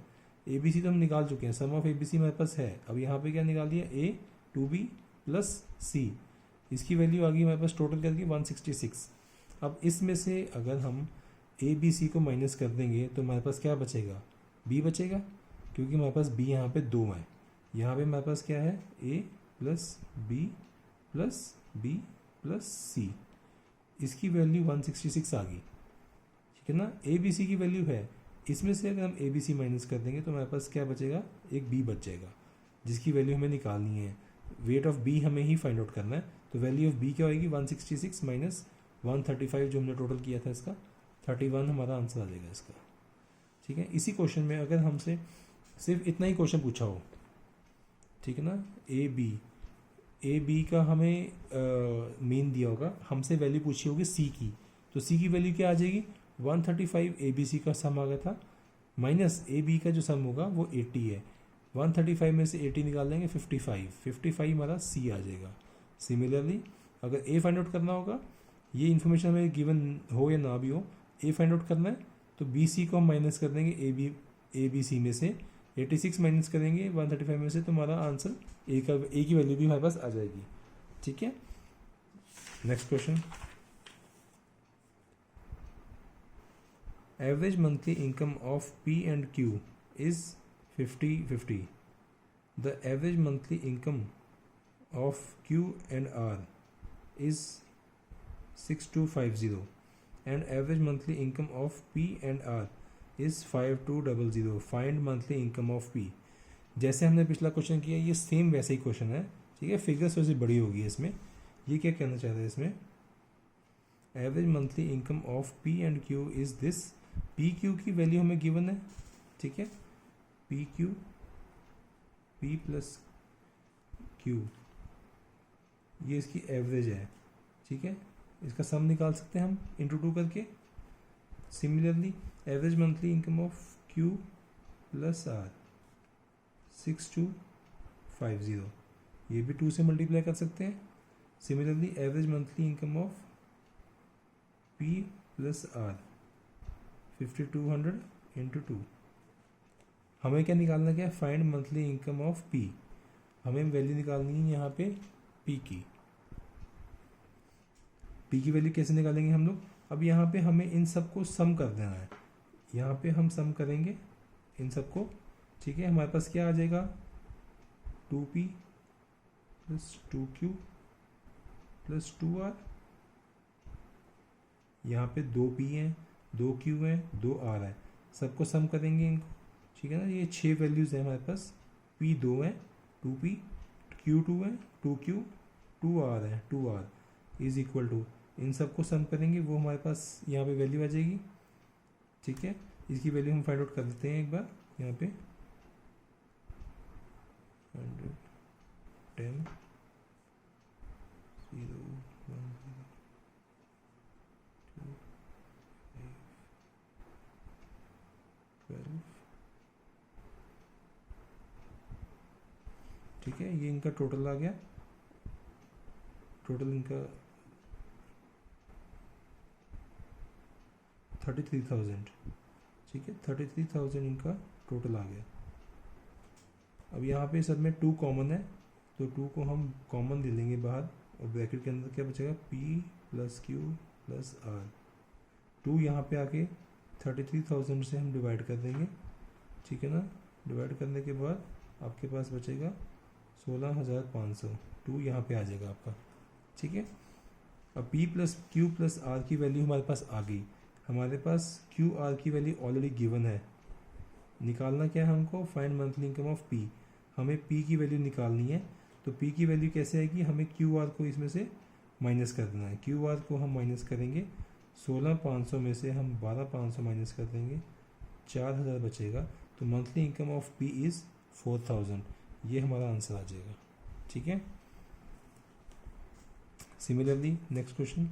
ए बी सी तो हम निकाल चुके हैं, सम ऑफ ए बी सी हमारे पास है। अब यहाँ पे क्या निकाल दिया, ए 2b प्लस सी, इसकी वैल्यू आ गई हमारे पास टोटल करके 166। अब इसमें से अगर हम ए बी सी को माइनस कर देंगे तो हमारे पास क्या बचेगा, बी बचेगा, क्योंकि हमारे पास बी यहाँ पे 2 है। यहाँ पे हमारे पास क्या है, A plus B plus B plus C, इसकी वैल्यू 166 आ गई। ठीक है ना, ए बी सी की वैल्यू है, इसमें से अगर हम ए बी सी माइनस कर देंगे तो हमारे पास क्या बचेगा, एक बी बच जाएगा जिसकी वैल्यू हमें निकालनी है। वेट ऑफ बी हमें ही फाइंड आउट करना है, तो वैल्यू ऑफ बी क्या होगी, 166 माइनस 135 जो हमने टोटल किया था इसका 31 हमारा आंसर आ जाएगा इसका। ठीक है, इसी क्वेश्चन में अगर हमसे सिर्फ इतना ही क्वेश्चन पूछा हो, ठीक है ना, ए बी का हमें मेन दिया होगा, हमसे वैल्यू पूछी होगी सी की, तो सी की वैल्यू क्या आ जाएगी, 135 ए बी सी का सम आ गया था, माइनस ए बी का जो सम होगा वो 80 है, 135 में से 80 निकाल देंगे 55 हमारा सी आ जाएगा। सिमिलरली अगर ए फाइंड आउट करना होगा, ये इन्फॉर्मेशन हमें गिवन हो या ना भी हो, ए फाइंड आउट करना है तो बी सी को हम माइनस कर देंगे ए बी सी में से, 86 माइनस करेंगे 135 में से, तो हमारा आंसर ए की वैल्यू भी हमारे पास आ जाएगी। ठीक है, next question, average monthly income of p and q is 50-50। The average monthly income of q and r is 6250 and average monthly income of P and R is 5200. Find monthly income of P। जैसे हमने पिछला question किया ये same वैसे ही question है। ठीक है, figures वैसे बड़ी होगी इसमें। ये क्या कहना चाह रहे हैं इसमें, average monthly income of P and Q is this, P Q की वैल्यू हमें गिवन है। ठीक है, P Q P plus Q, ये इसकी एवरेज है। ठीक है, इसका सम निकाल सकते हैं हम इंटू 2 करके। Similarly average monthly income of q plus r 6250, ये भी 2 से मल्टीप्लाई कर सकते हैं। Similarly average monthly income of p plus r 5200 into 2। हमें क्या निकालना, क्या, find monthly income of p, हमें वैल्यू निकालनी है यहाँ पे पी की। पी की वैल्यू कैसे निकालेंगे हम लोग, अब यहाँ पे हमें इन सबको सम कर देना है, यहाँ पे हम सम करेंगे इन सबको। ठीक है, हमारे पास क्या आ जाएगा, 2p plus 2q plus 2r, यहाँ पे 2p हैं, 2q हैं, 2r है, सबको सम करेंगे इनको। ठीक है ना, ये 6 वैल्यूज़ हैं हमारे पास, p 2 है, 2p, q 2 है, 2q, 2r है, 2r इज इक्वल टू, इन सबको सम करेंगे वो हमारे पास यहाँ पे वैल्यू आ जाएगी। ठीक है, इसकी वैल्यू हम फाइंड आउट कर देते हैं एक बार यहाँ पे, 110 0 1 0 2 ठीक है, ये इनका टोटल आ गया, टोटल इनका 33,000। ठीक है, 33,000 इनका टोटल आ गया। अब यहाँ पे सब में 2 कॉमन है, तो 2 को हम कॉमन ले लेंगे बाहर, और ब्रैकेट के अंदर क्या बचेगा, P plus Q plus R। 2 यहाँ पे आके 33,000 से हम डिवाइड कर देंगे। ठीक है ना, डिवाइड करने के बाद आपके पास बचेगा 16,500। 2 यहाँ पे आ जाएगा आपका। ठीक है, अब P plus Q plus R की वैल्यू हमारे पास आ गई। हमारे पास Q R की वैल्यू ऑलरेडी गिवन है। निकालना क्या है हमको, find monthly income of P। हमें P की वैल्यू निकालनी है। तो P की वैल्यू कैसे आएगी, हमें Q R को इसमें से माइनस कर देना है। Q R को हम माइनस करेंगे, 16,500 में से हम 12,500 माइनस कर देंगे, 4,000 बचेगा। तो monthly income of P is 4,000। ये हमारा आंसर आ जाएगा। ठीक है, similarly next question,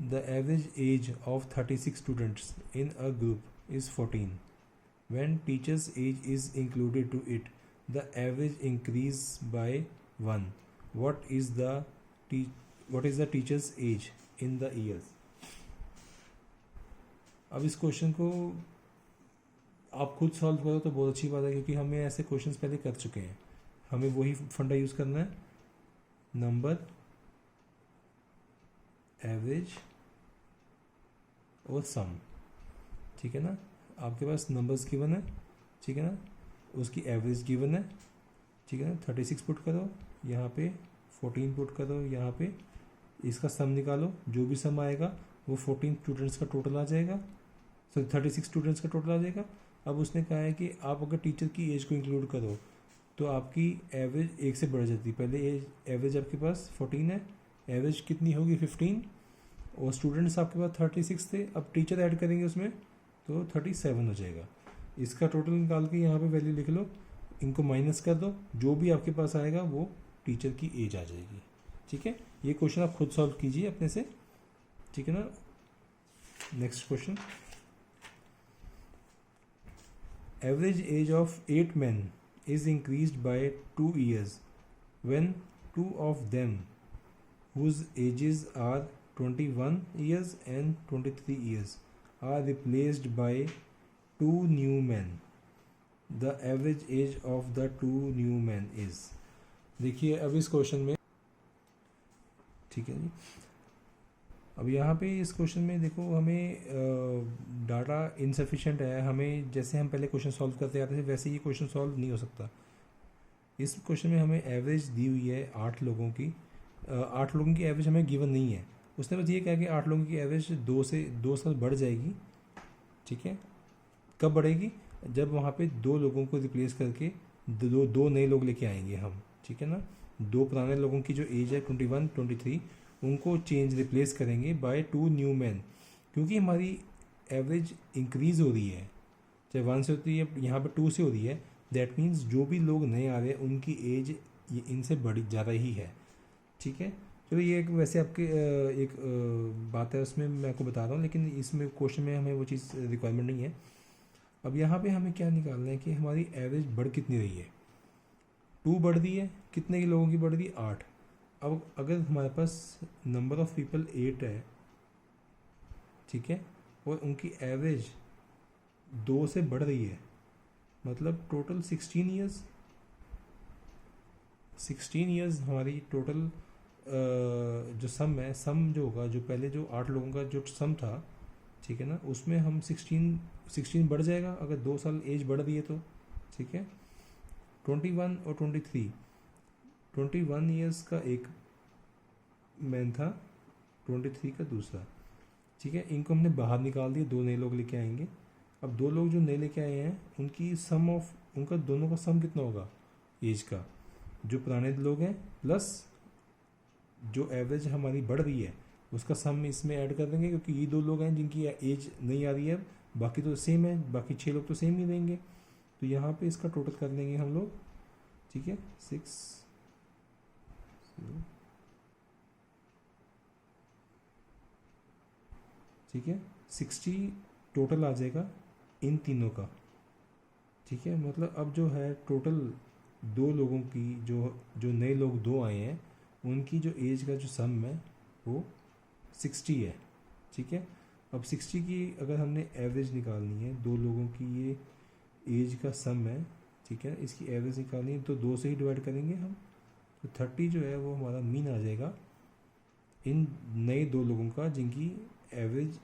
the average age of 36 students in a group is 14। When teacher's age is included to it, the average increase by 1. What is the teacher's age in the years? अब इस question को आप खुद solve करो तो बहुत अच्छी बात है, क्योंकि हमें ऐसे क्वेश्चंस पहले कर चुके हैं। हमें वही फंडा यूज़ करना है, नंबर, एवरेज और सम। ठीक है ना, आपके पास नंबर्स गिवन है, ठीक है ना, उसकी एवरेज गिवन है। ठीक है ना, 36 पुट करो, यहाँ पे 14 पुट करो, यहाँ पे इसका सम निकालो, जो भी सम आएगा वो 14 स्टूडेंट्स का टोटल आ जाएगा, सॉरी 36 स्टूडेंट्स का टोटल आ जाएगा। अब उसने कहा है कि आप अगर टीचर की एज को इंक्लूड करो तो आपकी एवरेज 1 से बढ़ जाती है। पहले एवरेज आपके पास 14 है, एवरेज कितनी होगी 15, और स्टूडेंट्स आपके पास 36 थे। अब टीचर ऐड करेंगे उसमें तो 37 हो जाएगा। इसका टोटल निकाल के यहाँ पे वैल्यू लिख लो, इनको माइनस कर दो, जो भी आपके पास आएगा वो टीचर की एज आ जाएगी। ठीक है, ये क्वेश्चन आप खुद सॉल्व कीजिए अपने से। ठीक है ना, next question, average age of 8 men is increased by 2 years when 2 of them whose ages are 21 years and 23 years are replaced by 2 new men. The average age of the 2 new men is। देखिए अब इस question में, ठीक है जी, अब यहाँ पे इस क्वेश्चन में देखो हमें डाटा इनसफिशिएंट है। हमें जैसे हम पहले क्वेश्चन सॉल्व करते आते थे वैसे ये क्वेश्चन सॉल्व नहीं हो सकता। इस क्वेश्चन में हमें एवरेज दी हुई है 8 लोगों की। 8 लोगों की एवरेज हमें गिवन नहीं है। उसने बस ये कहा कि 8 लोगों की एवरेज 2 साल बढ़ जाएगी। ठीक है, कब बढ़ेगी, जब वहाँ पे 2 लोगों को रिप्लेस करके दो नए लोग लेके आएंगे हम। ठीक है ना, 2 पुराने लोगों की जो एज है 21 23 उनको चेंज रिप्लेस करेंगे बाय 2 न्यू मैन। क्योंकि हमारी एवरेज इंक्रीज़ हो रही है, चाहे 1 से होती है यहाँ पर 2 से हो रही है, दैट मीन्स जो भी लोग नए आ रहे हैं उनकी एज इनसे बड़ी ज़्यादा ही है। ठीक है, चलो ये एक वैसे आपके एक बात है, उसमें मैं आपको बता रहा हूँ, लेकिन इसमें क्वेश्चन में हमें वो चीज़ रिक्वायरमेंट नहीं है। अब यहाँ पे हमें क्या निकालना है कि हमारी एवरेज बढ़ कितनी रही है। 2 बढ़ रही है, कितने की लोगों की बढ़ रही है, 8। अब अगर हमारे पास नंबर ऑफ़ पीपल 8 है, ठीक है, और उनकी एवरेज 2 से बढ़ रही है, मतलब टोटल 16 ईयर्स। 16 ईयर्स हमारी टोटल जो सम है, सम जो होगा, जो पहले जो 8 लोगों का जो सम था, ठीक है ना, उसमें हम 16 बढ़ जाएगा अगर 2 साल एज बढ़ रही है तो। ठीक है, 21 और 23, 21 ईयर्स का एक मैन था, 23 का दूसरा। ठीक है, इनको हमने बाहर निकाल दिया, 2 नए लोग लेके आएंगे। अब 2 लोग जो नए लेके आए हैं उनकी सम ऑफ उनका दोनों का सम कितना होगा एज का, जो पुराने लोग हैं प्लस जो एवरेज हमारी बढ़ रही है उसका सम इसमें ऐड कर देंगे, क्योंकि ये 2 लोग हैं जिनकी एज नहीं आ रही है, बाकी तो सेम है, बाकी 6 लोग तो सेम ही देंगे। तो यहाँ पे इसका टोटल कर लेंगे हम लोग। ठीक है, 6 ठीक है, 60 टोटल आ जाएगा इन तीनों का। ठीक है, मतलब अब जो है टोटल दो लोगों की जो जो नए लोग दो आए हैं उनकी जो एज का जो सम है वो 60 है। ठीक है, अब 60 की अगर हमने एवरेज निकालनी है, दो लोगों की ये एज का सम है, ठीक है, इसकी एवरेज निकालनी है तो 2 से ही डिवाइड करेंगे हम, तो 30 जो है वो हमारा मीन आ जाएगा इन नए दो लोगों का जिनकी एवरेज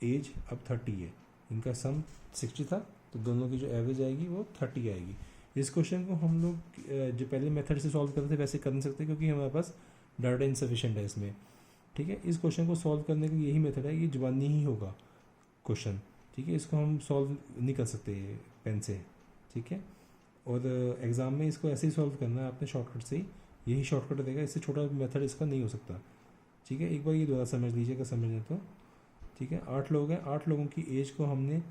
एज अब 30 है। इनका सम 60 था तो दोनों की जो एवरेज आएगी वो 30 आएगी। इस क्वेश्चन को हम लोग जो पहले मेथड से सॉल्व करते थे वैसे कर नहीं सकते क्योंकि हमारे पास डाटा इनसफिशिएंट है इसमें। ठीक है, इस क्वेश्चन को सॉल्व करने का यही मेथड है, ये जुबानी ही होगा क्वेश्चन। ठीक है, इसको हम सॉल्व नहीं कर सकते पेन से। ठीक है, और एग्ज़ाम में इसको ऐसे ही सॉल्व करना है आपने शॉर्टकट से ही, यही शॉर्टकट देगा, इससे छोटा मेथड इसका नहीं हो सकता। ठीक है, एक बार ये दोबारा समझ लीजिएगा, समझने तो। ठीक है, 8 लोग हैं, 8 लोगों की एज को हमने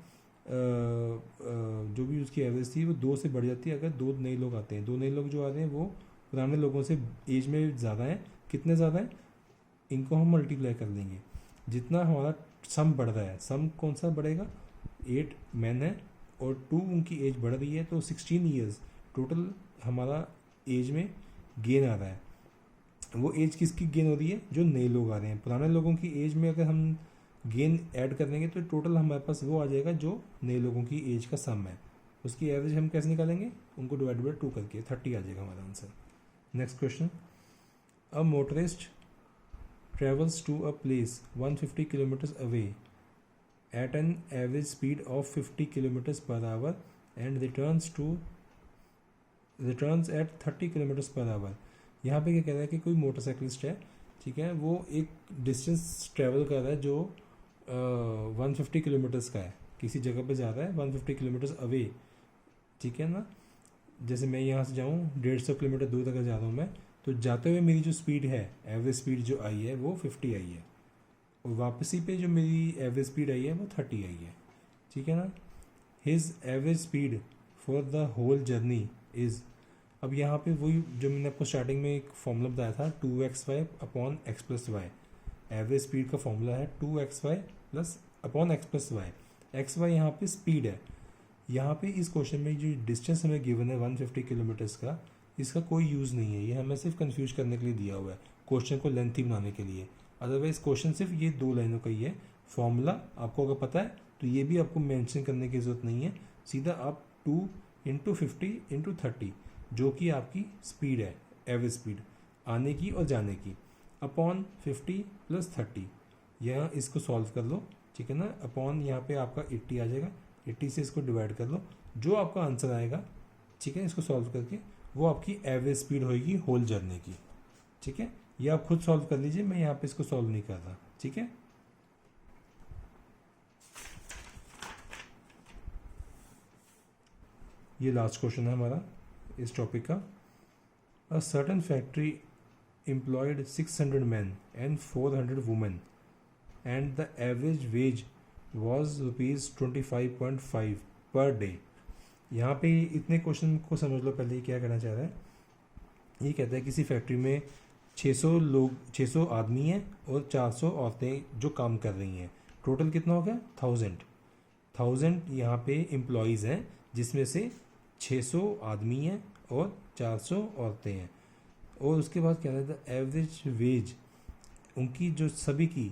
जो भी उसकी एवरेज थी वो 2 से बढ़ जाती है अगर 2 नए लोग आते हैं। 2 नए लोग जो आ रहे हैं वो पुराने लोगों से एज में ज़्यादा हैं। कितने ज़्यादा हैं, इनको हम मल्टीप्लाई कर लेंगे। जितना हमारा सम बढ़ रहा है, सम कौन सा बढ़ेगा, 8 मैन है और 2 उनकी एज बढ़ रही है तो 16 ईयर्स टोटल हमारा एज में गेन आ रहा है। वो एज किसकी गेन हो रही है, जो नए लोग आ रहे हैं। पुराने लोगों की एज में अगर हम गेन ऐड कर देंगे तो टोटल हमारे पास वो आ जाएगा जो नए लोगों की एज का सम है। उसकी एवरेज हम कैसे निकालेंगे, उनको डिवाइड बाई 2 करके 30 आ जाएगा हमारा answer. Next question, a motorist travels to a place 150 kilometres away at an average speed of 50 kilometers per hour and returns at 30 kilometers per hour। यहाँ पे क्या कह रहा है कि कोई मोटरसाइकिलिस्ट है, ठीक है, वो एक डिस्टेंस ट्रेवल कर रहा है जो 150 किलोमीटर्स का है, किसी जगह पे जा रहा है 150 किलोमीटर्स अवे। ठीक है ना, जैसे मैं यहाँ से जाऊँ 150 किलोमीटर दूर तक जा रहा हूँ मैं, तो जाते हुए मेरी जो स्पीड है, एवरेज स्पीड जो आई है वो 50 आई है और वापसी पे जो मेरी एवरेज स्पीड आई है वो 30 आई है। ठीक है ना, his average speed for the whole journey is, अब यहाँ पे वही जो मैंने आपको स्टार्टिंग में एक फॉर्मूला बताया था 2xy upon x plus y. Average speed का फॉर्मूला है 2xy plus upon x plus y. X y यहाँ पे स्पीड है। यहाँ पे इस क्वेश्चन में जो डिस्टेंस हमें गिवन है 150 किलोमीटर्स का, इसका कोई यूज़ नहीं है, ये हमें सिर्फ कंफ्यूज करने के लिए दिया हुआ है, क्वेश्चन को लेंथी बनाने के लिए। अदरवाइज क्वेश्चन सिर्फ ये 2 लाइनों का ही है। फॉर्मूला आपको अगर पता है तो ये भी आपको मेंशन करने की ज़रूरत नहीं है, सीधा आप 2 इंटू 50 इंटू 30 जो कि आपकी स्पीड है, एवरेज स्पीड आने की और जाने की, अपॉन 50 प्लस 30, यहाँ इसको सॉल्व कर लो। ठीक है ना, अपॉन यहाँ पे आपका 80 आ जाएगा, 80 से इसको डिवाइड कर लो, जो आपका आंसर आएगा, ठीक है, इसको सॉल्व करके वो आपकी एवरेज स्पीड होगी होल जर्नी की। ठीक है, ये आप खुद सॉल्व कर लीजिए, मैं यहाँ पे इसको सॉल्व नहीं कर रहा। ठीक है, ये लास्ट क्वेश्चन है हमारा इस टॉपिक का। A certain factory employed 600 man and 400 women and the average wage was ₹25.5 per day. यहाँ पे इतने क्वेश्चन को समझ लो, पहले क्या कहना चाह रहा है, ये कहता है किसी फैक्ट्री में 600 आदमी हैं और 400 औरतें जो काम कर रही हैं, टोटल कितना हो गया 1000 यहाँ पे एम्प्लॉयज़ हैं जिसमें से 600 आदमी हैं और 400 औरतें हैं। और उसके बाद क्या रहता है, एवरेज वेज उनकी जो सभी की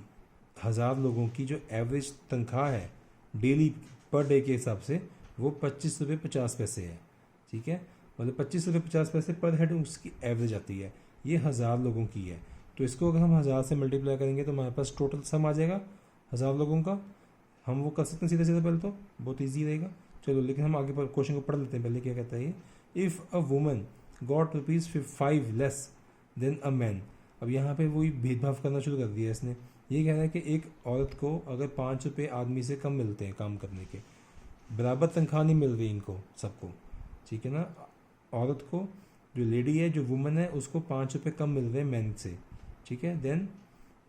1000 लोगों की जो एवरेज तनख्वाह है डेली पर डे के हिसाब से वो ₹25.50 है। ठीक है, मतलब ₹25.50 पर हेड उसकी एवरेज आती है, ये 1000 लोगों की है। तो इसको अगर हम 1000 से मल्टीप्लाई करेंगे तो हमारे पास टोटल सम आ जाएगा 1000 लोगों का। हम वो कर सकते हैं सीधे सीधे, पहले तो बहुत ईजी रहेगा। चलो, लेकिन हम आगे पर क्वेश्चन को पढ़ लेते हैं। पहले क्या कहता है ये, if a woman got ₹5 less than a man. अब यहाँ पे वही भेदभाव करना शुरू कर दिया इसने। ये कह रहा है कि एक औरत को अगर ₹5 आदमी से कम मिलते हैं काम करने के, बराबर तनख्वाह नहीं मिल रही इनको सबको। ठीक है ना, औरत को, जो लेडी है, जो वुमन है, उसको ₹5 कम मिल रहे हैं मैन से। ठीक है, then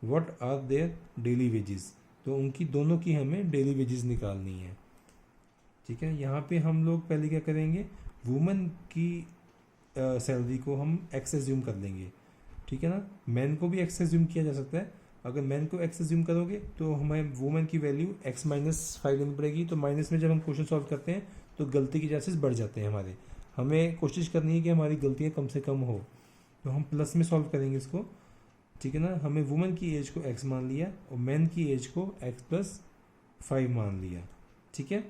what are their daily wages, तो उनकी दोनों की हमें डेली वेजेस निकालनी है। ठीक है, यहाँ पे हम लोग पहले क्या करेंगे, वुमन की सैलरी को हम एक्स एज्यूम कर लेंगे। ठीक है ना, मैन को भी एक्स एज्यूम किया जा सकता है। अगर मैन को एक्स एज्यूम करोगे तो हमें वुमन की वैल्यू x-5 लेनी पड़ेगी। तो माइनस में जब हम क्वेश्चन सॉल्व करते हैं तो गलती के चांसेस बढ़ जाते हैं हमारे। हमें कोशिश करनी है कि हमारी गलतियाँ कम से कम हो, तो हम प्लस में सॉल्व करेंगे इसको, ठीक है ना। हमें वुमेन की एज को x मान लिया और मैन की एज को x+5 मान लिया, ठीक है।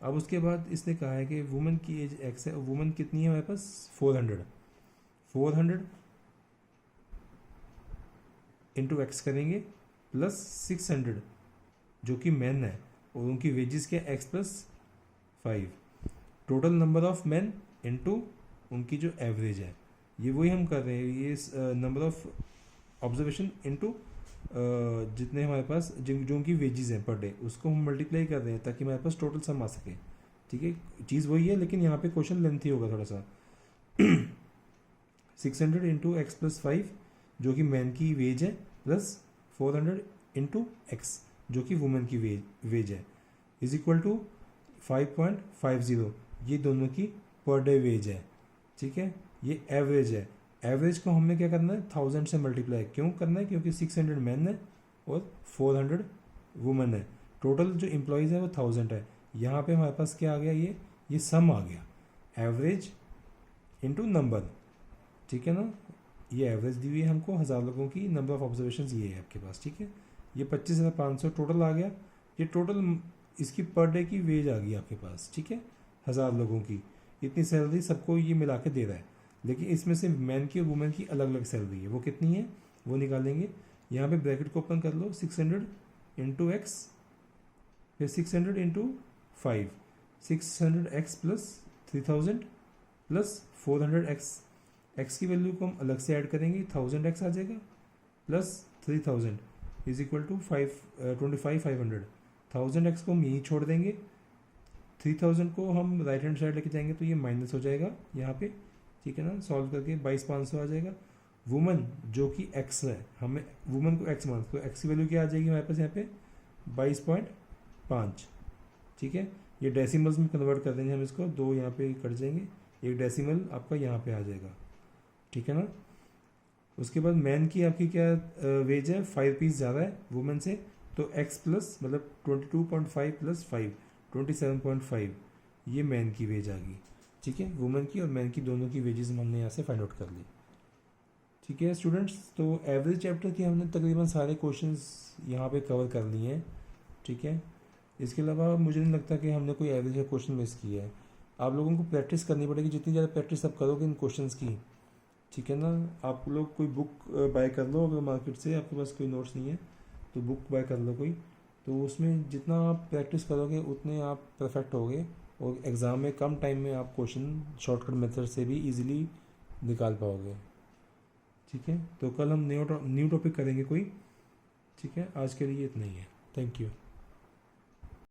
अब उसके बाद इसने कहा है कि वुमेन की एज x है और वुमेन कितनी है हमारे पास 400 इंटू एक्स करेंगे प्लस 600 जो कि मैन है और उनकी वेजेस क्या x+5, total number of man into उनकी जो एवरेज है, ये वही हम कर रहे हैं, ये नंबर ऑफ ऑब्जर्वेशन इंटू जितने हमारे पास जो उनकी वेजेस हैं पर डे उसको हम मल्टीप्लाई कर रहे हैं ताकि हमारे पास टोटल सम आ सके, ठीक है। चीज़ वही है लेकिन यहाँ पे क्वेश्चन लेंथी होगा थोड़ा सा। 600 इंटू x+5 जो कि मैन की वेज है प्लस 400 इंटू एक्स जो कि वुमेन की वेज है इज इक्वल टू 5.50, ये दोनों की पर डे वेज है, ठीक है। ये एवरेज है, एवरेज को हमने क्या करना है 1000 से मल्टीप्लाई क्यों करना है, क्योंकि 600 मैन है और 400 वुमेन है, टोटल जो एम्प्लॉयज़ है वो 1000 है। यहाँ पे हमारे पास क्या आ गया, ये सम आ गया, एवरेज इंटू नंबर, ठीक है ना। ये एवरेज दी हुई है हमको 1000 लोगों की, नंबर ऑफ ऑब्जर्वेशंस ये है आपके पास, ठीक है। ये 25,500 टोटल आ गया, ये टोटल इसकी पर डे की वेज आ गई आपके पास, ठीक है। 1000 लोगों की इतनी सैलरी सबको ये मिला के दे रहा है, लेकिन इसमें से मैन की और वुमेन की अलग अलग सैलरी है, वो कितनी है वो निकालेंगे। यहाँ पे ब्रैकेट को ओपन कर लो, 600 इंटू एक्स फिर 600 into 5, 600x plus 3000 plus 400x, x की वैल्यू को हम अलग से ऐड करेंगे 1000x आ जाएगा plus 3000 is equal to 25,500, 1000x को हम यहीं छोड़ देंगे, 3000 को हम राइट हैंड साइड लेके जाएंगे तो ये माइनस हो जाएगा यहाँ पे, ठीक है ना। सॉल्व करके 22,500 आ जाएगा। वुमन जो कि x है, हमें वुमन को x मान, तो x की वैल्यू क्या आ जाएगी हमारे पास यहाँ पे 22.5, ठीक है। ये डेसिमल्स में कन्वर्ट कर देंगे हम इसको, 2 यहाँ पे कट जाएंगे, एक डेसिमल आपका यहाँ पे आ जाएगा, ठीक है ना। उसके बाद मैन की आपकी क्या वेज है 5 पीस ज़्यादा है वुमेन से, तो x प्लस मतलब 22.5 प्लस 5 27.5 ये मैन की वेज आ गई, ठीक है। वुमेन की और मैन की दोनों की वेजेस हमने यहाँ से फाइंड आउट कर ली, ठीक है स्टूडेंट्स। तो एवरेज चैप्टर के हमने तकरीबन सारे क्वेश्चंस यहाँ पे कवर कर लिए हैं, ठीक है। इसके अलावा मुझे नहीं लगता कि हमने कोई एवरेज का क्वेश्चन मिस किया है। आप लोगों को प्रैक्टिस करनी पड़ेगी, जितनी ज़्यादा प्रैक्टिस आप करोगे इन क्वेश्चंस की, ठीक है ना। आप लोग कोई बुक बाय कर लो, अगर मार्केट से आपके पास कोई नोट्स नहीं है तो बुक बाय कर लो कोई, तो उसमें जितना आप प्रैक्टिस करोगे उतने आप परफेक्ट होगे और एग्ज़ाम में कम टाइम में आप क्वेश्चन शॉर्टकट मेथड से भी इजीली निकाल पाओगे, ठीक है। तो कल हम न्यू टॉपिक करेंगे कोई, ठीक है। आज के लिए इतना ही है, थैंक यू।